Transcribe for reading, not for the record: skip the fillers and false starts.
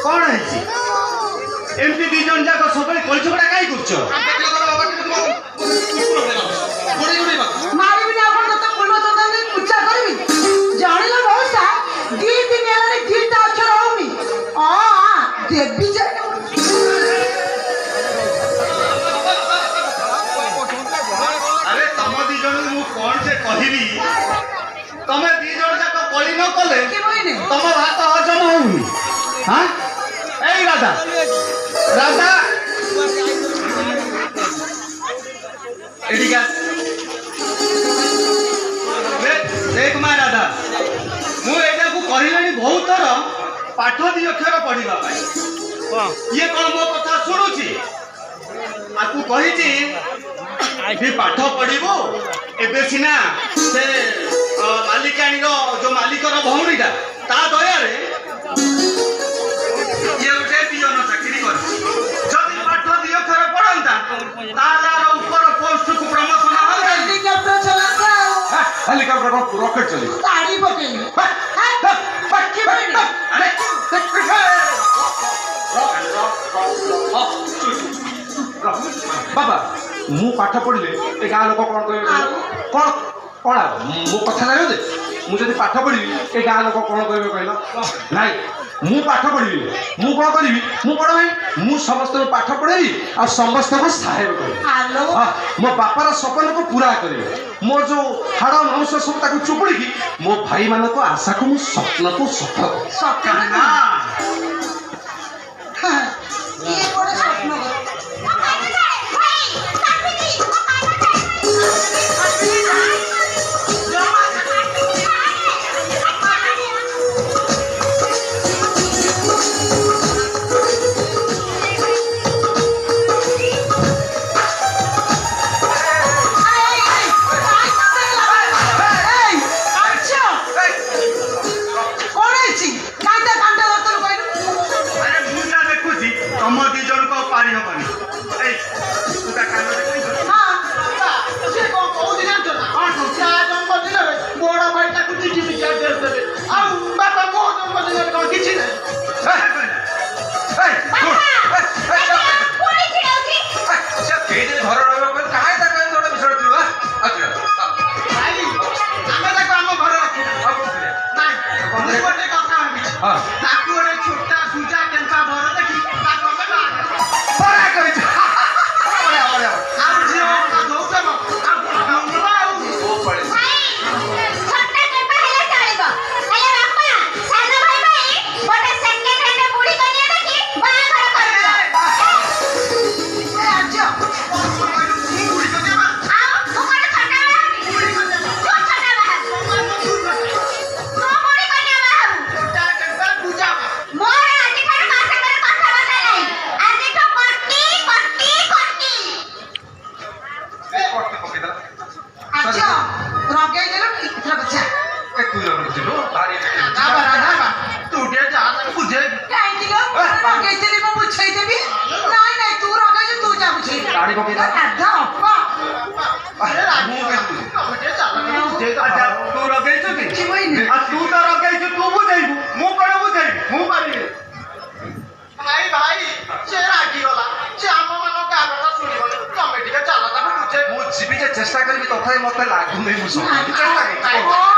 कौन है एमती दी जन जाक सब कल झगड़ा कहीं कुछ मारी भी ना अपन तो फुल तो नहीं पूछा करबी जानिला मौसा दी दिन यार गीता अक्षर होनी देवी जाए अरे तम दी जन मु कौन से कहबी तमे दी जन जाक कली न कले तम भात हजम होउनी हां ए राधा राधा एडिका देख मा राधा मु एटा को कहिलानी बहुत थर पाठ दी अक्षर पढ़िबा पाई ये कोन मो कथा सुनुची आ तू कहिची भी पाठ पढ़िबो एबे सिना से मालिकानी रो जो मालिक रो भौणीटा ता दया रे ये उठे पियोन चाकरी कर जदी पाठ दी अक्षर पढ़ंता तालार ऊपर पोस्ट को प्रमोशन हो हेलीकॉप्टर चलाता हेलीकॉप्टर को रॉकेट चली गाड़ी पकड़ी पक्की बड़ी अरे बाबा मु पाठ पढ़िले ए गाँ लोक कौन कह कौन कौन मो कथा ना दे मुझे पाठ पढ़ी ए गाँ लोक कौन कह कहल नाई मु पाठ पढ़ी मु कौन करी मु बड़ भाई मु समस्त पाठ पढ़ेबी आ समस्त को सहायता करी मो बापार सपन को पूरा करी मो जो हाड़ मांस सब ताको चुपुड़ी की मो भाई मान को आशा को मु स्वप्न को सफल ये बड़ा स्वप्न चेष्टा करी तथा मत लागू नहीं चेष्टा